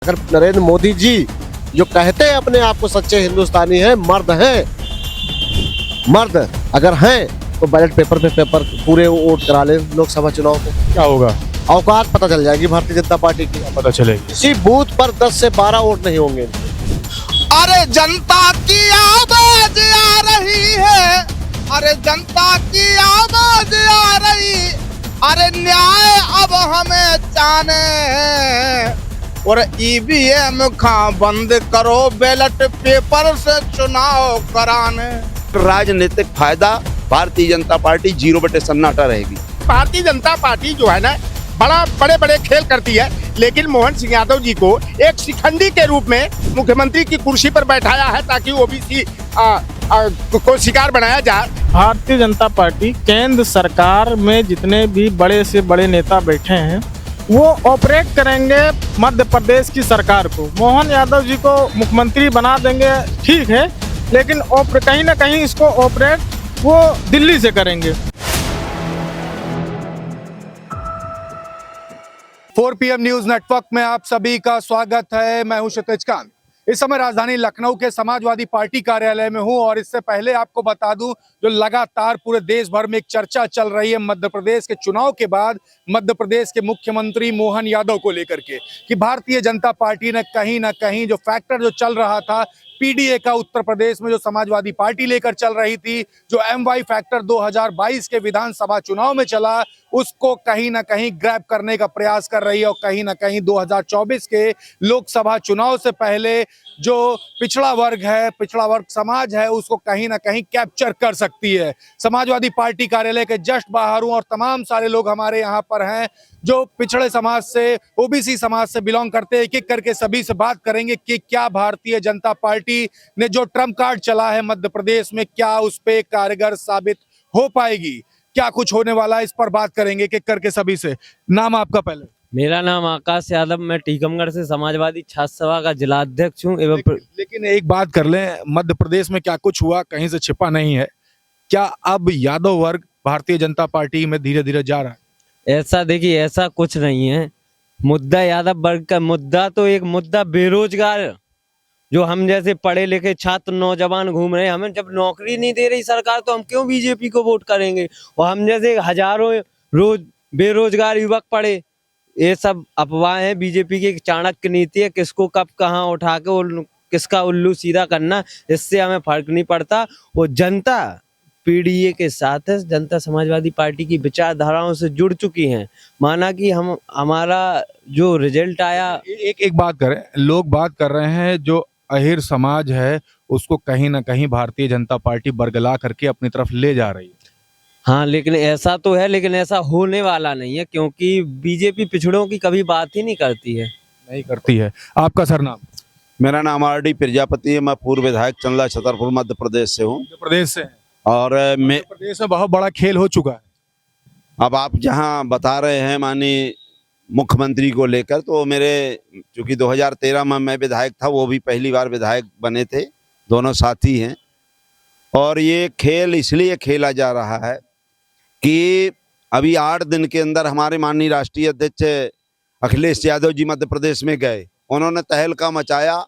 अगर नरेंद्र मोदी जी जो कहते हैं अपने आप को सच्चे हिंदुस्तानी हैं, मर्द अगर हैं तो बैलेट पेपर पे पेपर पूरे वोट करा ले लोकसभा चुनाव को। क्या होगा? औकात पता चल जाएगी भारतीय जनता पार्टी की। पता चलेगी। किसी बूथ पर 10 से 12 वोट नहीं होंगे। अरे जनता की आवाज आ रही है, अरे जनता की आवाज आ रही, अरे न्याय अब हमें जाने हैं और ईवीएम खा बंद करो, बैलेट पेपर से चुनाव कराने। राजनीतिक फायदा भारतीय जनता पार्टी 0 सन्नाटा रहेगी। भारतीय जनता पार्टी जो है ना बड़े बड़े खेल करती है, लेकिन मोहन सिंह यादव जी को एक शिखंडी के रूप में मुख्यमंत्री की कुर्सी पर बैठाया है ताकि ओबीसी को शिकार बनाया जाए। भारतीय जनता पार्टी केंद्र सरकार में जितने भी बड़े से बड़े नेता बैठे हैं वो ऑपरेट करेंगे मध्य प्रदेश की सरकार को। मोहन यादव जी को मुख्यमंत्री बना देंगे, ठीक है, लेकिन कहीं ना कहीं इसको ऑपरेट वो दिल्ली से करेंगे। 4 PM न्यूज नेटवर्क में आप सभी का स्वागत है। मैं हूं क्षितिज कांत। इस समय राजधानी लखनऊ के समाजवादी पार्टी कार्यालय में हूं और इससे पहले आपको बता दूं जो लगातार पूरे देश भर में एक चर्चा चल रही है मध्य प्रदेश के चुनाव के बाद मध्य प्रदेश के मुख्यमंत्री मोहन यादव को लेकर के कि भारतीय जनता पार्टी ने कहीं ना कहीं जो फैक्टर जो चल रहा था पीडीए का उत्तर प्रदेश में जो समाजवादी पार्टी लेकर चल रही थी, जो MY फैक्टर 2022 के विधानसभा चुनाव में चला, उसको कहीं ना कहीं ग्रैब करने का प्रयास कर रही है और कहीं ना कहीं 2024 के लोकसभा चुनाव से पहले जो पिछड़ा वर्ग समाज है उसको कहीं ना कहीं कैप्चर कर सकती है। समाजवादी पार्टी कार्यालय के जस्ट बाहर हूं और तमाम सारे लोग हमारे यहाँ पर हैं जो पिछड़े समाज से, ओबीसी समाज से बिलोंग करते हैं। एक एक करके सभी से बात करेंगे कि क्या भारतीय जनता पार्टी ने जो ट्रम्प कार्ड चला है मध्य प्रदेश में क्या उस पे कारगर साबित हो पाएगी, क्या कुछ होने वाला है, इस पर बात करेंगे एक एक करके सभी से। नाम आपका पहले? मेरा नाम आकाश यादव, मैं टीकमगढ़ से समाजवादी छात्र सभा का जिला अध्यक्ष हूँ। लेकिन एक बात कर लें, मध्य प्रदेश में क्या कुछ हुआ कहीं से छिपा नहीं है। क्या अब यादव वर्ग भारतीय जनता पार्टी में धीरे धीरे जा रहा है? ऐसा देखिए, ऐसा कुछ नहीं है। मुद्दा यादव वर्ग का मुद्दा तो एक मुद्दा बेरोजगार, जो हम जैसे पढ़े लिखे छात्र नौजवान घूम रहे हैं, हमें जब नौकरी नहीं दे रही सरकार तो हम क्यों बीजेपी को वोट करेंगे। और हम जैसे हजारों रोज बेरोजगार युवक पड़े, ये सब अफवाह है। बीजेपी की चाणक्य नीति है, किसको कब कहाँ उठा के किसका उल्लू सीधा करना, इससे हमें फर्क नहीं पड़ता। वो जनता पीडीए के साथ है, जनता समाजवादी पार्टी की विचारधाराओं से जुड़ चुकी हैं। माना कि हमारा जो रिजल्ट आया, एक बात करें, लोग बात कर रहे हैं जो अहिर समाज है उसको कहीं ना कहीं भारतीय जनता पार्टी बरगला करके अपनी तरफ ले जा रही है। हाँ, लेकिन ऐसा तो है, लेकिन ऐसा होने वाला नहीं है क्योंकि बीजेपी पिछड़ों की कभी बात ही नहीं करती है। आपका सर नाम? मेरा नाम RD प्रजापति है। मैं पूर्व विधायक चंदला छतरपुर मध्य प्रदेश से हूँ। मध्य प्रदेश से? और मध्य प्रदेश में बहुत बड़ा खेल हो चुका है। अब आप जहाँ बता रहे हैं माननीय मुख्यमंत्री को लेकर, तो मेरे चूंकि 2013 में मैं विधायक था, वो भी पहली बार विधायक बने थे, दोनों साथी हैं। और ये खेल इसलिए खेला जा रहा है कि अभी 8 दिन के अंदर हमारे माननीय राष्ट्रीय अध्यक्ष अखिलेश यादव जी मध्य प्रदेश में गए, उन्होंने तहलका मचाया।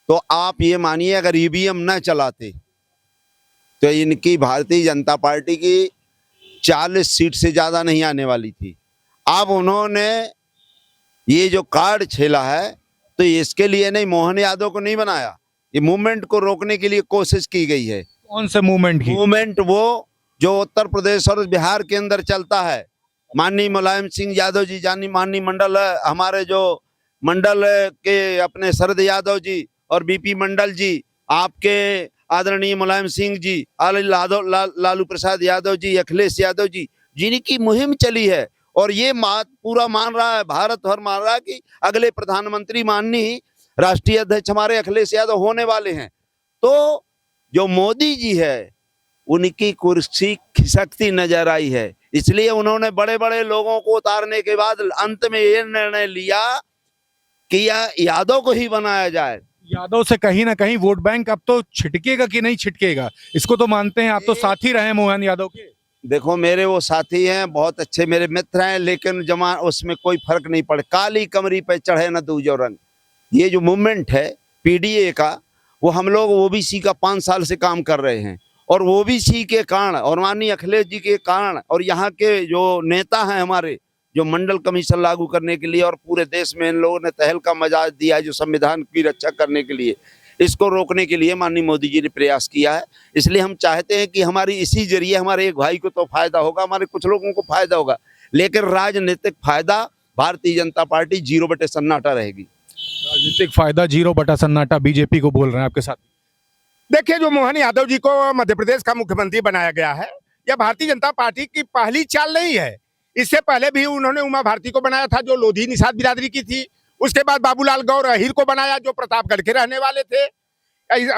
तो आप ये मानिए अगर ईवीएम न चलाते तो इनकी भारतीय जनता पार्टी की 40 सीट से ज्यादा नहीं आने वाली थी। अब उन्होंने ये जो कार्ड छेला है तो इसके लिए नहीं, मोहन यादव को नहीं बनाया, ये मूवमेंट को रोकने के लिए कोशिश की गई है। कौन से मूवमेंट की? मूवमेंट वो जो उत्तर प्रदेश और बिहार के अंदर चलता है। माननीय मुलायम सिंह यादव जी, जानी माननीय मंडल हमारे जो मंडल के अपने शरद यादव जी और BP मंडल जी, आपके आदरणीय मुलायम सिंह जी, लालू प्रसाद यादव जी, अखिलेश यादव जी, जिनकी मुहिम चली है। और ये पूरा मान रहा है, भारत भर मान रहा है कि अगले प्रधानमंत्री माननीय राष्ट्रीय अध्यक्ष हमारे अखिलेश यादव होने वाले हैं। तो जो मोदी जी है उनकी कुर्सी खिसकती नजर आई है, इसलिए उन्होंने बड़े बड़े लोगों को उतारने के बाद अंत में ये निर्णय लिया कि यादव को ही बनाया जाए। यादव से कहीं ना कहीं वोट बैंक अब तो छिटकेगा कि नहीं छिटकेगा, इसको तो मानते हैं आप, तो साथी रहे मोहन यादव के। देखो मेरे वो साथी हैं, बहुत अच्छे मेरे मित्र हैं, लेकिन जमा उसमें कोई फर्क नहीं पड़े। काली कमरी पे चढ़े न दूजो रंग। ये जो मूवमेंट है पीडीए का, वो हम लोग ओबीसी का 5 साल से काम कर रहे हैं, और ओबीसी के कारण और माननीय अखिलेश जी के कारण और यहाँ के जो नेता हैं हमारे, जो मंडल कमीशन लागू करने के लिए और पूरे देश में इन लोगों ने तहलका मचा दिया है, जो संविधान की रक्षा करने के लिए, इसको रोकने के लिए माननीय मोदी जी ने प्रयास किया है। इसलिए हम चाहते हैं कि हमारी इसी जरिए हमारे एक भाई को तो फायदा होगा, हमारे कुछ लोगों को फायदा होगा, लेकिन राजनीतिक फायदा भारतीय जनता पार्टी 0 बटे सन्नाटा रहेगी। राजनीतिक फायदा 0 बटा सन्नाटा बीजेपी को बोल रहे हैं आपके साथ। देखिए, जो मोहन यादव जी को मध्य प्रदेश का मुख्यमंत्री बनाया गया है, यह भारतीय जनता पार्टी की पहली चाल नहीं है। इससे पहले भी उन्होंने उमा भारती को बनाया था, जो लोधी निषाद बिरादरी की थी। उसके बाद बाबूलाल गौर अहिर को बनाया, जो प्रतापगढ़ के रहने वाले थे।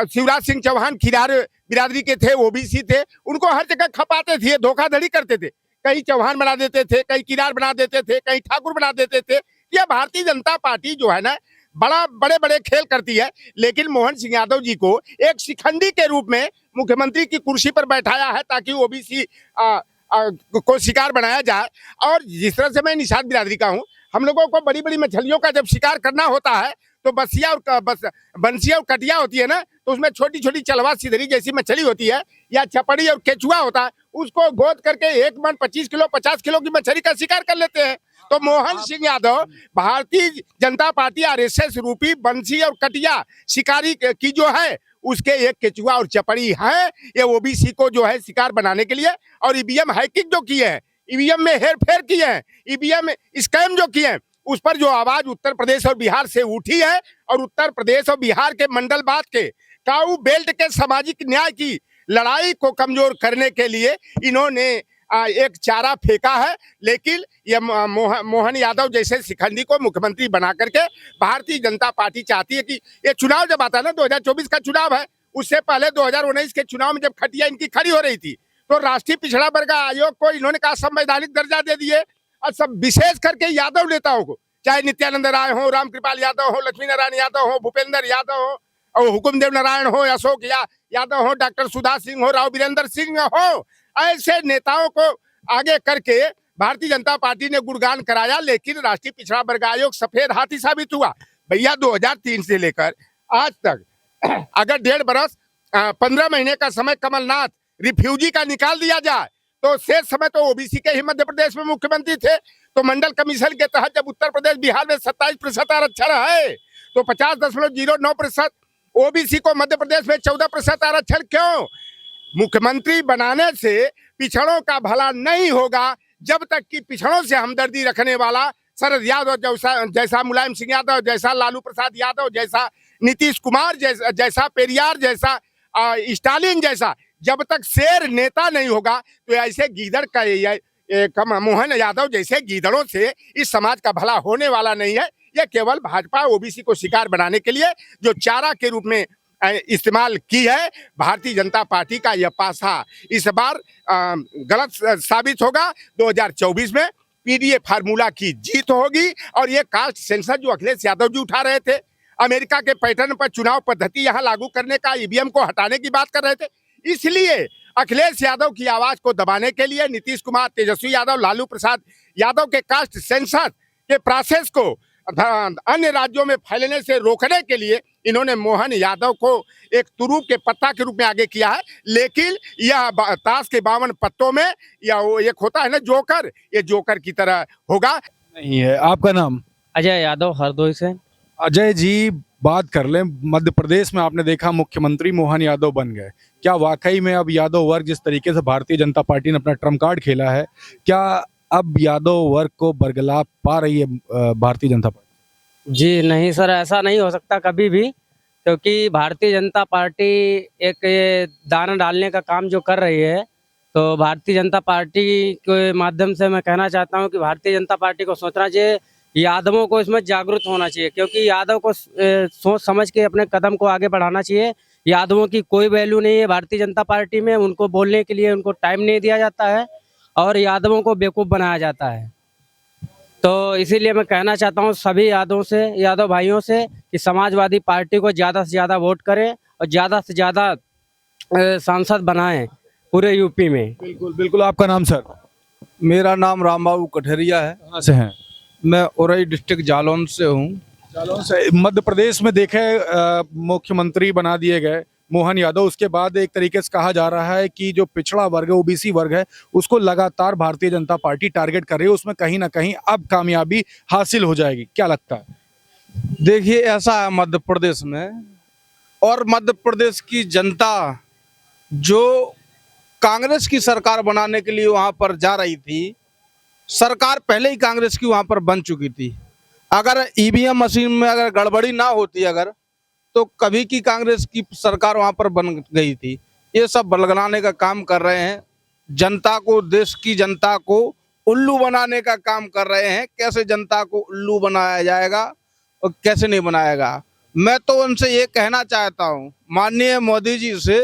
शिवराज सिंह चौहान खिरार बिरादरी के थे, ओबीसी थे। उनको हर जगह खपाते थे, धोखाधड़ी करते थे। कहीं चौहान बना देते थे, कहीं किरार बना देते थे, कहीं ठाकुर बना देते थे। यह भारतीय जनता पार्टी जो है ना, बड़े बड़े खेल करती है। लेकिन मोहन सिंह यादव जी को एक शिखंडी के रूप में मुख्यमंत्री की कुर्सी पर बैठाया है, ताकि ओबीसी को शिकार बनाया जाए। और जिस तरह से मैं निषाद बिरादरी का हूँ, हम लोगों को बड़ी बड़ी मछलियों का जब शिकार करना होता है, तो बंसिया और कटिया होती है ना, तो उसमें छोटी छोटी चलवा सिधरी जैसी मछली होती है, या चपड़ी और केचुआ होता है, उसको गोद करके 1 मन 25 किलो 50 किलो की मछली का शिकार कर लेते हैं। तो मोहन सिंह यादव भारतीय जनता पार्टी आरएसएस रूपी बंसी और कटिया शिकारी की जो है, उसके एक केचुआ और चपड़ी है। ये ओबीसी को जो है शिकार बनाने के लिए, और ईवीएम हैकिंग जो की है, ईवीएम में हेरफेर किए हैं, ईवीएम स्कैम जो किए हैं, उस पर जो आवाज उत्तर प्रदेश और बिहार से उठी है, और उत्तर प्रदेश और बिहार के मंडलवाद के काऊ बेल्ट के सामाजिक न्याय की लड़ाई को कमजोर करने के लिए इन्होंने एक चारा फेंका है। लेकिन ये मोहन यादव जैसे शिखंडी को मुख्यमंत्री बना करके भारतीय जनता पार्टी चाहती है कि ये चुनाव जब आता है ना, 2024 का चुनाव है, उससे पहले 2019 के चुनाव में जब खटिया इनकी खड़ी हो रही थी, तो राष्ट्रीय पिछड़ा वर्ग आयोग को इन्होंने कहा संवैधानिक दर्जा दे दिए। और सब विशेष करके यादव नेताओं को, चाहे नित्यानंद राय हो, रामकृपाल यादव हो, लक्ष्मी नारायण यादव हो, भूपेंद्र यादव हो, और हुकुमदेव नारायण हो, अशोक यादव हो, डॉक्टर सुधा सिंह हो, राव वीरेंद्र सिंह हो, ऐसे नेताओं को आगे करके भारतीय जनता पार्टी ने गुणगान कराया। लेकिन राष्ट्रीय पिछड़ा वर्ग आयोग सफेद हाथी साबित हुआ। भैया 2003 से लेकर आज तक अगर 1.5 बरस 15 महीने का समय कमलनाथ रिफ्यूजी का निकाल दिया जाए, तो शेष समय तो ओबीसी के ही मध्य प्रदेश में मुख्यमंत्री थे। तो मंडल कमीशन के तहत जब उत्तर प्रदेश बिहार में 27% आरक्षण है, तो 50.09% ओबीसी को मध्य प्रदेश में 14% आरक्षण क्यों? मुख्यमंत्री बनाने से पिछड़ों का भला नहीं होगा, जब तक कि पिछड़ों से हमदर्दी रखने वाला शरद यादव जैसा, मुलायम सिंह यादव जैसा, लालू प्रसाद यादव जैसा, नीतीश कुमार जैसा, पेरियार जैसा, स्टालिन जैसा, जब तक शेर नेता नहीं होगा, तो ऐसे गीदड़ का मोहन यादव जैसे गीदड़ों से इस समाज का भला होने वाला नहीं है। यह केवल भाजपा ओबीसी को शिकार बनाने के लिए जो चारा के रूप में इस्तेमाल की है भारतीय जनता पार्टी का यह पासा इस बार गलत साबित होगा। 2024 में पीडीए फार्मूला की जीत होगी। और ये कास्ट सेंसर जो अखिलेश यादव जी उठा रहे थे, अमेरिका के पैटर्न पर चुनाव पद्धति यहाँ लागू करने का, ईवीएम को हटाने की बात कर रहे थे, इसलिए अखिलेश यादव की आवाज को दबाने के लिए नीतीश कुमार, तेजस्वी यादव, लालू प्रसाद यादव के कास्ट सेंसर के प्रोसेस को अन्य राज्यों में फैलने से रोकने के लिए इन्होंने मोहन यादव को एक तुरूप के पत्ता के रूप में आगे किया है। लेकिन यह ताश के 52 पत्तों में या वो एक होता है ना जोकर, ये जोकर की तरह होगा नहीं है। आपका नाम? अजय यादव, हरदोई से। अजय जी, बात कर लें, मध्य प्रदेश में आपने देखा मुख्यमंत्री मोहन यादव बन गए। क्या वाकई में अब यादव वर्ग जिस तरीके से भारतीय जनता पार्टी ने अपना ट्रम्प कार्ड खेला है, क्या अब यादव वर्ग को बरगला पा रही है भारतीय जनता पार्टी? जी नहीं सर, ऐसा नहीं हो सकता कभी भी, क्योंकि भारतीय जनता पार्टी एक ये दाना डालने का काम जो कर रही है, तो भारतीय जनता पार्टी के माध्यम से मैं कहना चाहता हूं कि भारतीय जनता पार्टी को सोचना चाहिए, यादवों को इसमें जागरूक होना चाहिए, क्योंकि यादव को सोच समझ के अपने कदम को आगे बढ़ाना चाहिए। यादवों की कोई वैल्यू नहीं है भारतीय जनता पार्टी में, उनको बोलने के लिए उनको टाइम नहीं दिया जाता है और यादवों को बेवकूफ़ बनाया जाता है। तो इसीलिए मैं कहना चाहता हूं सभी यादव भाइयों से कि समाजवादी पार्टी को ज़्यादा से ज़्यादा वोट करें और ज़्यादा से ज़्यादा सांसद बनाएं पूरे यूपी में। बिल्कुल बिल्कुल। आपका नाम सर? मेरा नाम रामबाबू कठरिया है। कहाँ से हैं? मैं औरई डिस्ट्रिक्ट जालौन से हूँ। चलो से मध्य प्रदेश में देखे मुख्यमंत्री बना दिए गए मोहन यादव। उसके बाद एक तरीके से कहा जा रहा है कि जो पिछड़ा वर्ग है, ओबीसी वर्ग है, उसको लगातार भारतीय जनता पार्टी टारगेट कर रही है, उसमें कहीं ना कहीं अब कामयाबी हासिल हो जाएगी, क्या लगता है? देखिए ऐसा है मध्य प्रदेश में, और मध्य प्रदेश की जनता जो कांग्रेस की सरकार बनाने के लिए वहां पर जा रही थी, सरकार पहले ही कांग्रेस की वहां पर बन चुकी थी। अगर ईवीएम मशीन में अगर गड़बड़ी ना होती अगर, तो कभी की कांग्रेस की सरकार वहां पर बन गई थी। ये सब बलगनाने का काम कर रहे हैं, जनता को, देश की जनता को उल्लू बनाने का काम कर रहे हैं। कैसे जनता को उल्लू बनाया जाएगा और कैसे नहीं बनाएगा। मैं तो उनसे ये कहना चाहता हूँ, माननीय मोदी जी से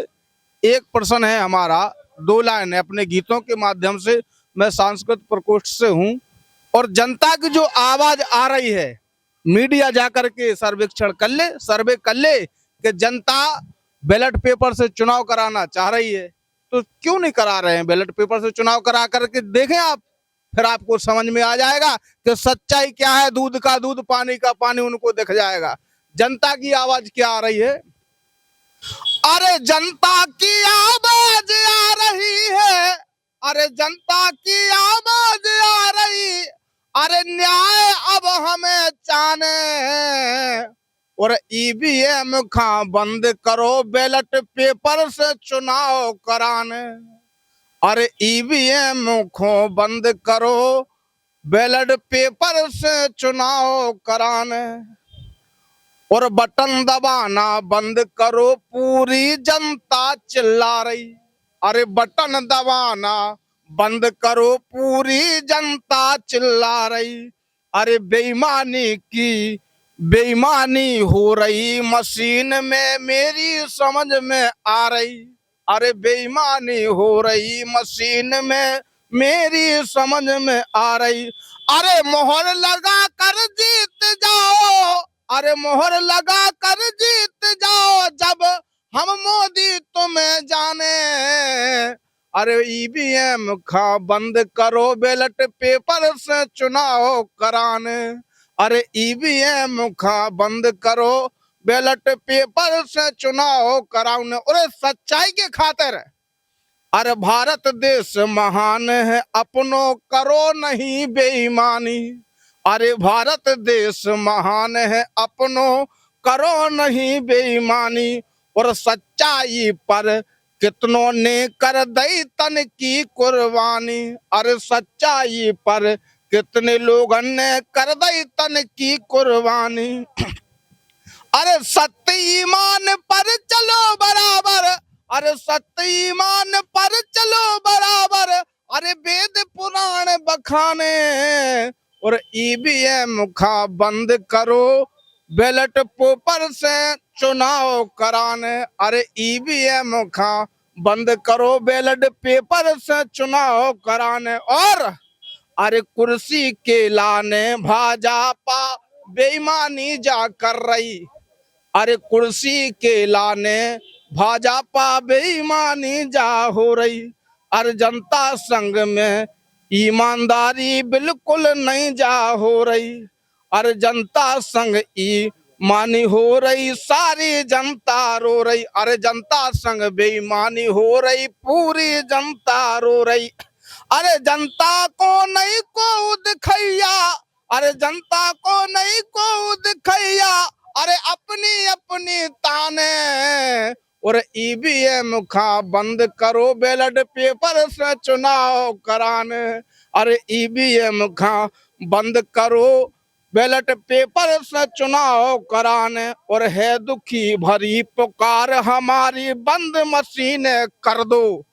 एक प्रश्न है हमारा, 2 लाइन है अपने गीतों के माध्यम से। मैं सांस्कृतिक प्रकोष्ठ से हूँ, और जनता की जो आवाज आ रही है, मीडिया जाकर के सर्वेक्षण कर ले, सर्वे कर ले कि जनता बैलेट पेपर से चुनाव कराना चाह रही है, तो क्यों नहीं करा रहे हैं? बैलेट पेपर से चुनाव करा करके देखें आप, फिर आपको समझ में आ जाएगा कि सच्चाई क्या है। दूध का दूध, पानी का पानी उनको दिख जाएगा। जनता की आवाज क्या आ रही है? अरे जनता की आवाज आ रही है, अरे जनता की आवाज आ रही, अरे न्याय अब हमें चाहने हैं, और ईवीएम खा बंद करो, बैलेट पेपर से चुनाव कराने। अरे ईवीएम खो बंद करो, बैलेट पेपर से चुनाव कराने, और बटन दबाना बंद करो, पूरी जनता चिल्ला रही। अरे बटन दबाना बंद करो, पूरी जनता चिल्ला रही। अरे बेईमानी हो रही मशीन में, मेरी समझ में आ रही। अरे बेईमानी हो रही मशीन में, मेरी समझ में आ रही। अरे मोहर लगा कर जीत जाओ, अरे मोहर लगा कर जीत जाओ, जब हम मोदी तुम्हें जाने। अरे ईवीएम खा बंद करो, बैलेट पेपर से चुनाव कराने। अरे ईवीएम खा बंद करो, बैलेट पेपर से चुनाव कराने। और सच्चाई के खातिर, अरे भारत देश महान है, अपनों करो नहीं बेईमानी। अरे भारत देश महान है, अपनों करो नहीं बेईमानी। और सच्चाई पर कितनों ने कर दी तन की कुर्बानी। अरे सच्चाई पर कितने लोगों ने कर दी तन की कुर्बानी। अरे सत्य ईमान पर चलो बराबर, अरे सत्य ईमान पर चलो बराबर, अरे वेद पुराण बखाने। और ईवीएम खा बंद करो, बैलेट पेपर से चुनाव कराने। अरे ईवीएम खा बंद करो, बैलेट पेपर से चुनाव कराने। और अरे कुर्सी के लाने भाजपा बेईमानी जा कर रही। अरे कुर्सी के लाने भाजपा बेईमानी जा हो रही। अरे जनता संघ में ईमानदारी बिल्कुल नहीं जा हो रही। अरे जनता संघ ईमानी हो रही, सारी जनता रो रही। अरे जनता संघ बेईमानी हो रही, पूरी जनता रो रही। अरे जनता को नहीं को दिखैया, अरे जनता को नहीं को दिखैया, अरे अपनी अपनी ताने। और ईवीएम खा बंद करो, बैलेट पेपर से चुनाव कराने। अरे ईवीएम खा बंद करो, बैलेट पेपर से चुनाव कराने। और है दुखी भरी पुकार हमारी, बंद मशीनें कर दो।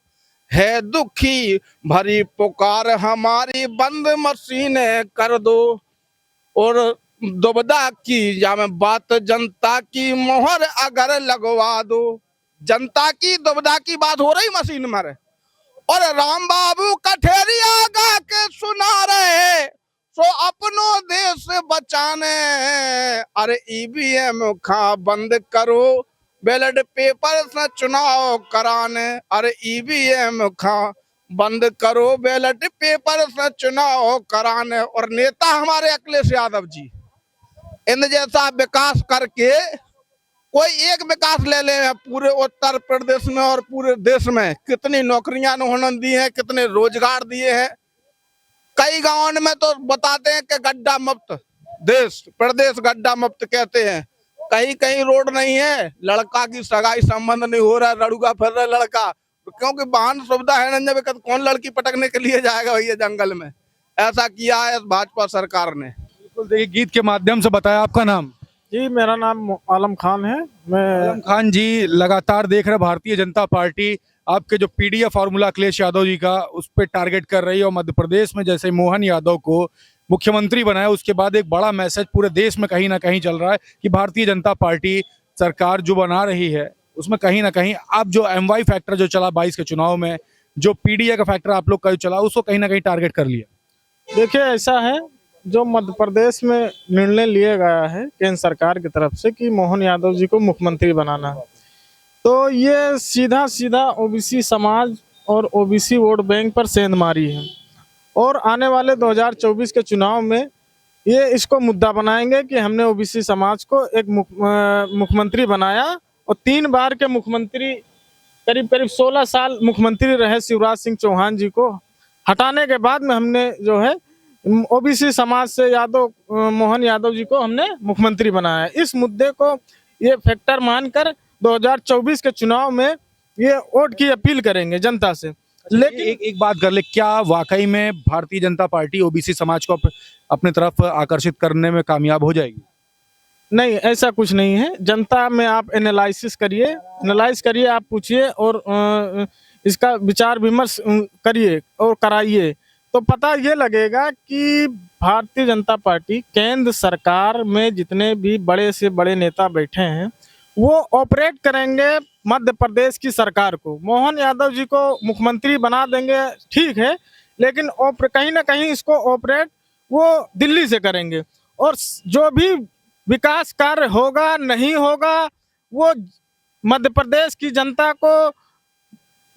है दुखी भरी पुकार हमारी, बंद मशीनें कर दो। और दुबदा की या में बात जनता की, मोहर अगर लगवा दो। जनता की दुबदा की बात हो रही मशीन में। और राम बाबू कठेरिया गा के सुना रहे, सो अपनों देश बचाने। अरे ईवीएम खा बंद करो, बैलेट पेपर से चुनाव कराने। अरे ईवीएम खा बंद करो, बैलेट पेपर से चुनाव कराने। और नेता हमारे अखिलेश यादव जी, इन जैसा विकास करके कोई एक विकास ले ले, पूरे उत्तर प्रदेश में और पूरे देश में कितनी नौकरियां उन्होंने दी हैं, कितने रोजगार दिए हैं। कई गांवों में तो बताते हैं कि गड्ढा मुक्त देश, प्रदेश गड्ढा मुक्त कहते हैं। कहीं कहीं रोड नहीं है, लड़का की सगाई संबंध नहीं हो रहा, लड़ूगा फिर रहा लड़का, क्योंकि वाहन सुविधा है नहीं। जब कौन लड़की पटकने के लिए जाएगा भैया जंगल में। ऐसा किया है भाजपा सरकार ने। बिल्कुल, देखिए गीत के माध्यम से बताया। आपका नाम? जी, मेरा नाम आलम खान है। मैं आलम खान जी, लगातार देख रहे भारतीय जनता पार्टी आपके जो पीडीएफ फार्मूला अखिलेश यादव जी का, उस पर टारगेट कर रही है। और मध्य प्रदेश में जैसे मोहन यादव को मुख्यमंत्री बनाया, उसके बाद एक बड़ा मैसेज पूरे देश में कहीं ना कहीं चल रहा है कि भारतीय जनता पार्टी सरकार जो बना रही है उसमें कहीं ना कहीं अब जो MY फैक्टर जो चला 22 के चुनाव में, जो पीडीए का फैक्टर आप लोग का जो चला, उसको कहीं ना कहीं टारगेट कर लिया। देखिए, ऐसा है, जो मध्य प्रदेश में निर्णय लिया गया है केंद्र सरकार की तरफ से कि मोहन यादव जी को मुख्यमंत्री बनाना है, तो ये सीधा सीधा ओबीसी समाज और ओबीसी वोट बैंक पर सेंध मारी है। और आने वाले 2024 के चुनाव में ये इसको मुद्दा बनाएंगे कि हमने ओबीसी समाज को एक मुख्यमंत्री बनाया। और 3 बार के मुख्यमंत्री, करीब करीब 16 साल मुख्यमंत्री रहे शिवराज सिंह चौहान जी को हटाने के बाद में हमने जो है ओबीसी समाज से मोहन यादव जी को हमने मुख्यमंत्री बनाया। इस मुद्दे को ये फैक्टर मानकर 2024 के चुनाव में ये वोट की अपील करेंगे जनता से। लेकिन एक बात कर ले, क्या वाकई में भारतीय जनता पार्टी ओबीसी समाज को अपने तरफ आकर्षित करने में कामयाब हो जाएगी? नहीं, ऐसा कुछ नहीं है। जनता में आप एनालाइज करिए, आप पूछिए और इसका विचार विमर्श करिए और कराइए, तो पता ये लगेगा कि भारतीय जनता पार्टी केंद्र सरकार में जितने भी बड़े से बड़े नेता बैठे हैं वो ऑपरेट करेंगे मध्य प्रदेश की सरकार को। मोहन यादव जी को मुख्यमंत्री बना देंगे, ठीक है, लेकिन कहीं ना कहीं इसको ऑपरेट वो दिल्ली से करेंगे। और जो भी विकास कार्य होगा नहीं होगा वो मध्य प्रदेश की जनता को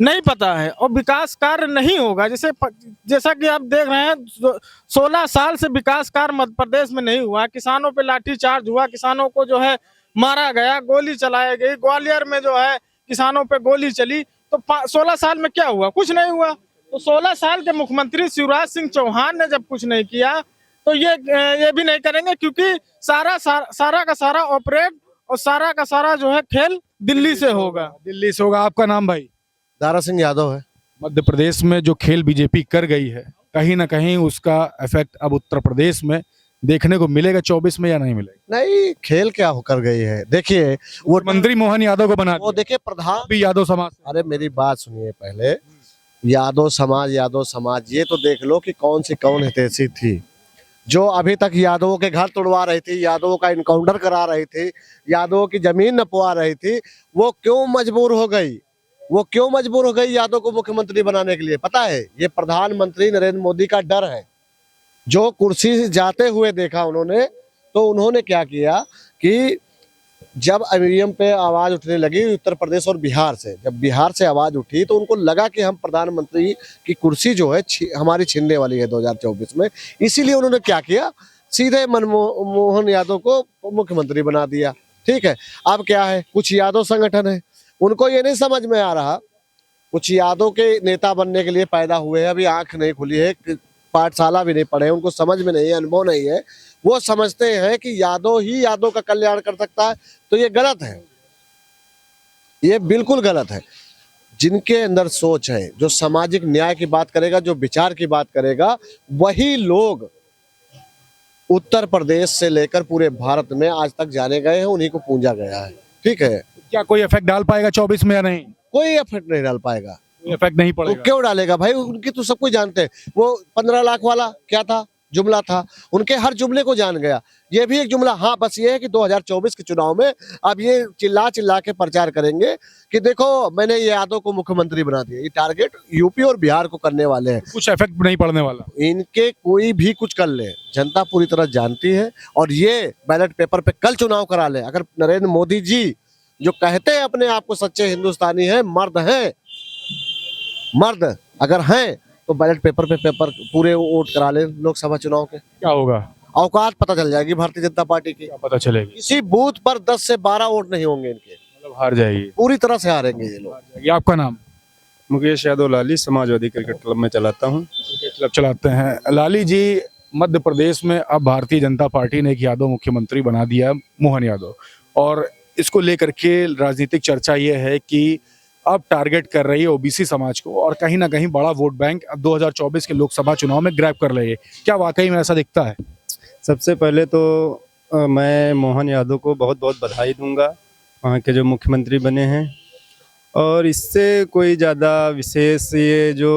नहीं पता है। और विकास कार्य नहीं होगा, जैसा कि आप देख रहे हैं 16 साल से विकास कार्य मध्य प्रदेश में नहीं हुआ। किसानों पे लाठीचार्ज हुआ, किसानों को जो है मारा गया, गोली चलाई गई। ग्वालियर में जो है किसानों पे गोली चली, तो 16 साल में क्या हुआ? कुछ नहीं हुआ। तो 16 साल के मुख्यमंत्री शिवराज सिंह चौहान ने जब कुछ नहीं किया तो ये भी नहीं करेंगे, क्योंकि सारा का सारा ऑपरेट और सारा का सारा जो है खेल दिल्ली से होगा। दिल्ली से होगा। आपका नाम भाई? दारा सिंह यादव है। मध्य प्रदेश में जो खेल बीजेपी कर गई है, कहीं ना कहीं उसका इफेक्ट अब उत्तर प्रदेश में देखने को मिलेगा 24 में, या नहीं मिलेगा? नहीं, खेल क्या होकर गई है। देखिए, वो मंत्री मोहन यादव को बना वो देखिए प्रधान भी यादव समाज। अरे मेरी बात सुनिए पहले। यादव समाज ये तो देख लो कि कौन हितैषी थी जो अभी तक यादवों के घर तोड़वा रही थी, यादवों का इनकाउंटर करा रही थी, यादवों की जमीन नपवा रही थी। वो क्यों मजबूर हो गई यादव को मुख्यमंत्री बनाने के लिए? पता है, ये प्रधानमंत्री नरेंद्र मोदी का डर है। जो कुर्सी से जाते हुए देखा उन्होंने, तो उन्होंने क्या किया कि जब ईवीएम पे आवाज उठने लगी उत्तर प्रदेश और बिहार से, जब बिहार से आवाज उठी तो उनको लगा कि हम प्रधानमंत्री की कुर्सी जो है हमारी छीनने वाली है 2024 में। इसीलिए उन्होंने क्या किया, सीधे मोहन यादव को मुख्यमंत्री बना दिया। ठीक है, अब क्या है, कुछ यादव संगठन है, उनको ये नहीं समझ में आ रहा। कुछ यादव के नेता बनने के लिए पैदा हुए हैं, अभी आंख नहीं खुली है, पाठशाला भी नहीं पढ़े, उनको समझ में नहीं है, अनुभव नहीं है। वो समझते हैं कि यादव ही यादव का कल्याण कर सकता है, तो ये गलत है, ये बिल्कुल गलत है। जिनके अंदर सोच है, जो सामाजिक न्याय की बात करेगा, जो विचार की बात करेगा, वही लोग उत्तर प्रदेश से लेकर पूरे भारत में आज तक जाने गए हैं, उन्हीं को पूजा गया है। ठीक है, क्या कोई इफेक्ट डाल पाएगा 24 में या नहीं? कोई इफेक्ट नहीं डाल पाएगा। इफेक्ट नहीं वो पड़ेगा। क्यों डालेगा भाई? उनकी तो सब कुछ जानते हैं। वो 15 लाख वाला क्या था, जुमला था, उनके हर जुमले को जान गया। ये भी एक जुमला। हाँ, बस ये है कि 2024 के चुनाव में अब ये चिल्ला के प्रचार करेंगे कि देखो मैंने ये यादव को मुख्यमंत्री बना दिया। ये टारगेट यूपी और बिहार को करने वाले हैं। कुछ इफेक्ट नहीं पड़ने वाला। इनके कोई भी कुछ कर ले, जनता पूरी तरह जानती है। और ये बैलेट पेपर पे कल चुनाव करा ले। अगर नरेंद्र मोदी जी जो कहते हैं अपने आप को सच्चे हिंदुस्तानी हैं, मर्द अगर हैं, तो बैलेट पेपर पे पूरे वोट करा ले लोकसभा चुनाव के। क्या होगा? औकात पता चल जाएगी भारतीय जनता पार्टी की। क्या पता चलेगी? किसी बूथ पर 10 से 12 वोट नहीं होंगे इनके, मतलब हार जाएगी। पूरी तरह से हारेंगे ये लोग। ये आपका नाम? मुकेश यादव लाली, समाजवादी क्रिकेट क्लब में चलाता हूँ। क्रिकेट क्लब चलाते हैं। लाली जी, मध्य प्रदेश में अब भारतीय जनता पार्टी ने एक यादव मुख्यमंत्री बना दिया है, मोहन यादव, और इसको लेकर के राजनीतिक चर्चा ये है कि अब टारगेट कर रही है ओबीसी समाज को और कहीं ना कहीं बड़ा वोट बैंक अब 2024 के लोकसभा चुनाव में ग्रैब कर रही है। क्या वाकई में ऐसा दिखता है? सबसे पहले तो मैं मोहन यादव को बहुत बहुत बधाई दूंगा, वहाँ के जो मुख्यमंत्री बने हैं। और इससे कोई ज़्यादा विशेष ये जो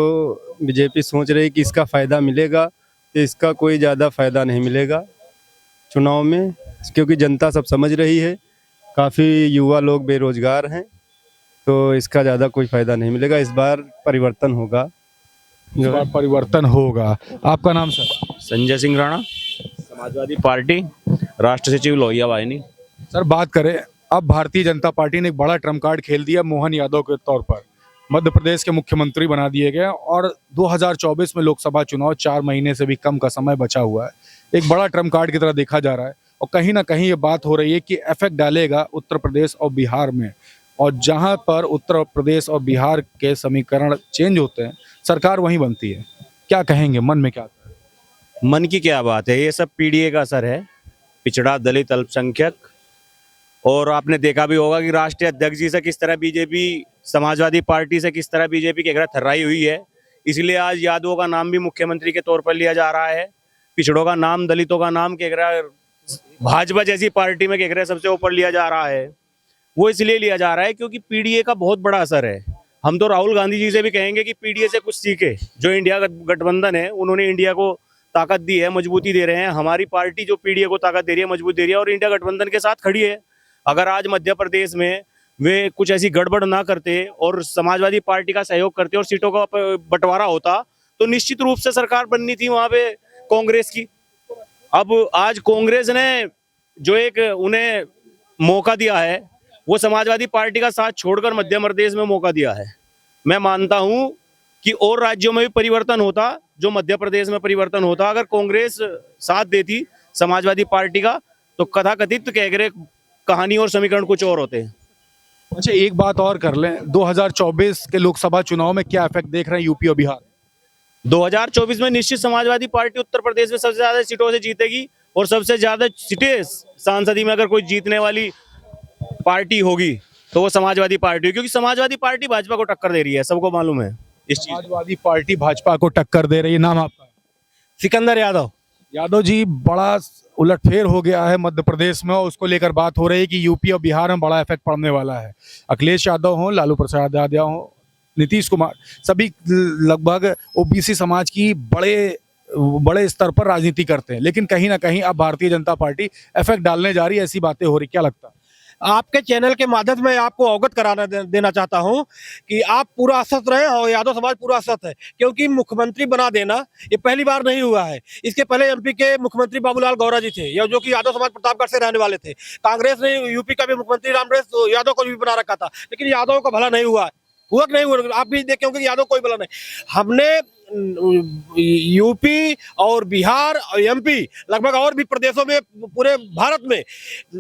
बीजेपी सोच रही कि इसका फ़ायदा मिलेगा, तो इसका कोई ज़्यादा फ़ायदा नहीं मिलेगा चुनाव में, क्योंकि जनता सब समझ रही है। काफ़ी युवा लोग बेरोजगार हैं, तो इसका ज़्यादा कोई फ़ायदा नहीं मिलेगा। इस बार परिवर्तन होगा। इस बार परिवर्तन होगा। आपका नाम सर? संजय सिंह राणा, समाजवादी पार्टी, राष्ट्र सचिव लोहिया वाहिनी। सर, बात करें, अब भारतीय जनता पार्टी ने एक बड़ा ट्रम्प कार्ड खेल दिया मोहन यादव के तौर पर। मध्य प्रदेश के मुख्यमंत्री बना दिए गए और 2024 में लोकसभा चुनाव 4 महीने से भी कम का समय बचा हुआ है। एक बड़ा ट्रम्प कार्ड की तरह देखा जा रहा है और कहीं ना कहीं ये बात हो रही है कि इफेक्ट डालेगा उत्तर प्रदेश और बिहार में, और जहां पर उत्तर प्रदेश और बिहार के समीकरण चेंज होते हैं, सरकार वहीं बनती है। क्या कहेंगे, मन में क्या आता है? मन की क्या बात है, ये सब पीडीए का असर है, पिछड़ा दलित अल्पसंख्यक। और आपने देखा भी होगा कि राष्ट्रीय अध्यक्ष जी से किस तरह बीजेपी, समाजवादी पार्टी से किस तरह बीजेपी के थर्राई हुई है। इसलिए आज यादवों का नाम भी मुख्यमंत्री के तौर पर लिया जा रहा है, पिछड़ों का नाम, दलितों का नाम भाजपा जैसी पार्टी में सबसे ऊपर लिया जा रहा है। वो इसलिए लिया जा रहा है क्योंकि पीडीए का बहुत बड़ा असर है। हम तो राहुल गांधी जी से भी कहेंगे कि पीडीए से कुछ सीखे। जो इंडिया गठबंधन है, उन्होंने इंडिया को ताकत दी है, मजबूती दे रहे हैं। हमारी पार्टी जो पीडीए को ताकत दे रही है, मजबूत दे रही है और इंडिया गठबंधन के साथ खड़ी है। अगर आज मध्य प्रदेश में वे कुछ ऐसी गड़बड़ ना करते और समाजवादी पार्टी का सहयोग करते और सीटों का बंटवारा होता, तो निश्चित रूप से सरकार बननी थी वहां पे कांग्रेस की। अब आज कांग्रेस ने जो एक उन्हें मौका दिया है, वो समाजवादी पार्टी का साथ छोड़कर मध्य प्रदेश में मौका दिया है। मैं मानता हूं कि और राज्यों में भी परिवर्तन होता, जो मध्य प्रदेश में परिवर्तन होता अगर कांग्रेस साथ देती समाजवादी पार्टी का, तो कथाकथित कहानी और समीकरण कुछ और होते हैं। अच्छा, एक बात और कर लें, 2024 के लोकसभा चुनाव में क्या इफेक्ट देख रहे हैं यूपी और बिहार? 2024 में निश्चित समाजवादी पार्टी उत्तर प्रदेश में सबसे ज्यादा सीटों से जीतेगी और सबसे ज्यादा सीटें सांसदी में अगर कोई जीतने वाली पार्टी होगी तो वो समाजवादी पार्टी होगी, क्योंकि समाजवादी पार्टी भाजपा को टक्कर दे रही है, सबको मालूम है इस चीज। समाजवादी पार्टी भाजपा को टक्कर दे रही है। नाम आपका? सिकंदर यादव। यादव जी, बड़ा उलटफेर हो गया है मध्य प्रदेश में और उसको लेकर बात हो रही है कि यूपी और बिहार में बड़ा इफेक्ट पड़ने वाला है। अखिलेश यादव हो, लालू प्रसाद यादव हो, नीतीश कुमार, सभी लगभग ओबीसी समाज की बड़े स्तर पर राजनीति करते हैं, लेकिन कहीं ना कहीं अब भारतीय जनता पार्टी इफेक्ट डालने जा रही है, ऐसी बातें हो रही। क्या लगता है? आपके चैनल के माध्यम से मैं आपको अवगत कराना देना चाहता हूं कि आप पूरा अस्वस्थ रहे और यादव समाज पूरा अस्वस्थ है, क्योंकि मुख्यमंत्री बना देना ये पहली बार नहीं हुआ है। इसके पहले एमपी के मुख्यमंत्री बाबूलाल गौरा जी थे, जो कि यादव समाज प्रतापगढ़ से रहने वाले थे। कांग्रेस ने यूपी का भी मुख्यमंत्री रामवृक्ष यादव को भी बना रखा था, लेकिन यादव का भला नहीं हुआ कि नहीं हुआ। आप भी देखें कि यादव कोई भला नहीं। हमने यूपी और बिहार और एमपी लगभग और भी प्रदेशों में, पूरे भारत में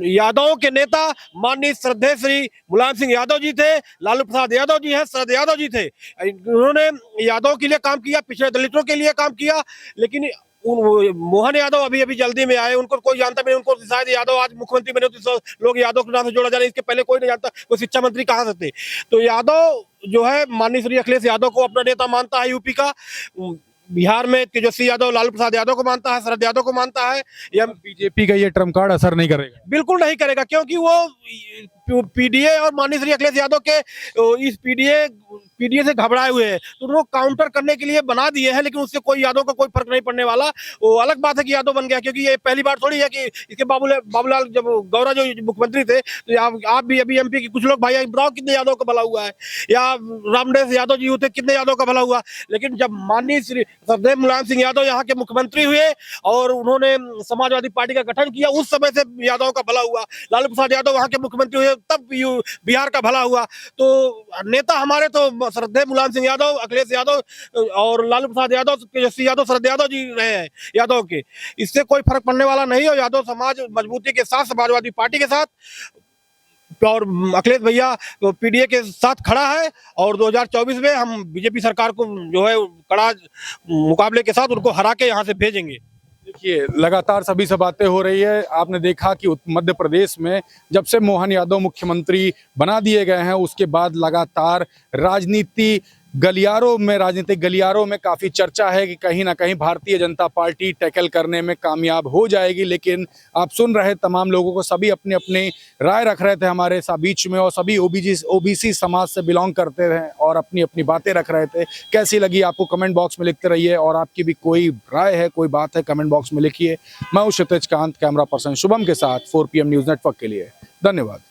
यादवों के नेता माननीय श्रद्धेय श्री मुलायम सिंह यादव जी थे, लालू प्रसाद यादव जी हैं, शरद यादव जी थे। उन्होंने यादव के लिए काम किया, पिछड़े दलितों के लिए काम किया। लेकिन मोहन यादव अभी जल्दी में आए, उनको कोई जानता नहीं। उनको शायद यादव आज मुख्यमंत्री बने तो लोग यादव के नाम से जोड़ा जा रहा है, इसके पहले कोई नहीं जानता कोई शिक्षा मंत्री कहाँ से थे। तो यादव जो है माननीय श्री अखिलेश यादव को अपना नेता मानता है यूपी का। बिहार में तेजस्वी यादव लालू प्रसाद यादव को मानता है, शरद यादव को मानता है। या बीजेपी का ये ट्रम्प कार्ड असर नहीं करेगा? बिल्कुल नहीं करेगा, क्योंकि वो पीडीए और माननीय श्री अखिलेश यादव के इस पीडीए से घबराए हुए हैं, तो उनको काउंटर करने के लिए बना दिए हैं। लेकिन उससे कोई यादव का कोई फर्क नहीं पड़ने वाला। वो अलग बात है कि यादव बन गया, क्योंकि ये पहली बार थोड़ी है कि इसके बाबूलाल जब गौरा जो मुख्यमंत्री थे, तो आप भी अभी एमपी के कुछ लोग भाई बताओ कितने यादव का भला हुआ है, या रामवृक्ष यादव जी होते कितने यादव का भला हुआ। लेकिन जब माननीय श्री श्रद्धेय मुलायम सिंह यादव यहाँ के मुख्यमंत्री हुए और उन्होंने समाजवादी पार्टी का गठन किया, उस समय से यादव का भला हुआ। लालू प्रसाद यादव वहाँ के मुख्यमंत्री हुए, तब बिहार का भला हुआ। तो नेता हमारे तो श्रद्धेय मुलायम सिंह यादव, अखिलेश यादव और लालू प्रसाद यादव, तेजस्वी यादव, शरद यादव जी रहे हैं यादव के। इससे कोई फर्क पड़ने वाला नहीं है। यादव समाज मजबूती के साथ समाजवादी पार्टी के साथ और अखिलेश भैया पीडीए के साथ खड़ा है और 2024 में हम बीजेपी सरकार को जो है कड़ा मुकाबले के साथ उनको हरा के यहाँ से भेजेंगे। देखिए, लगातार सभी से बातें हो रही है। आपने देखा कि मध्य प्रदेश में जब से मोहन यादव मुख्यमंत्री बना दिए गए हैं उसके बाद लगातार राजनीतिक गलियारों में काफ़ी चर्चा है कि कहीं ना कहीं भारतीय जनता पार्टी टैकल करने में कामयाब हो जाएगी। लेकिन आप सुन रहे तमाम लोगों को, सभी अपनी अपनी राय रख रहे थे हमारे बीच में और सभी ओबीसी समाज से बिलोंग करते रहे और अपनी अपनी बातें रख रहे थे। कैसी लगी आपको कमेंट बॉक्स में लिखते रहिए और आपकी भी कोई राय है, कोई बात है, कमेंट बॉक्स में लिखिए। मैं हूँ क्षितिज कांत, कैमरा पर्सन शुभम के साथ 4 PM न्यूज़ नेटवर्क के लिए। धन्यवाद।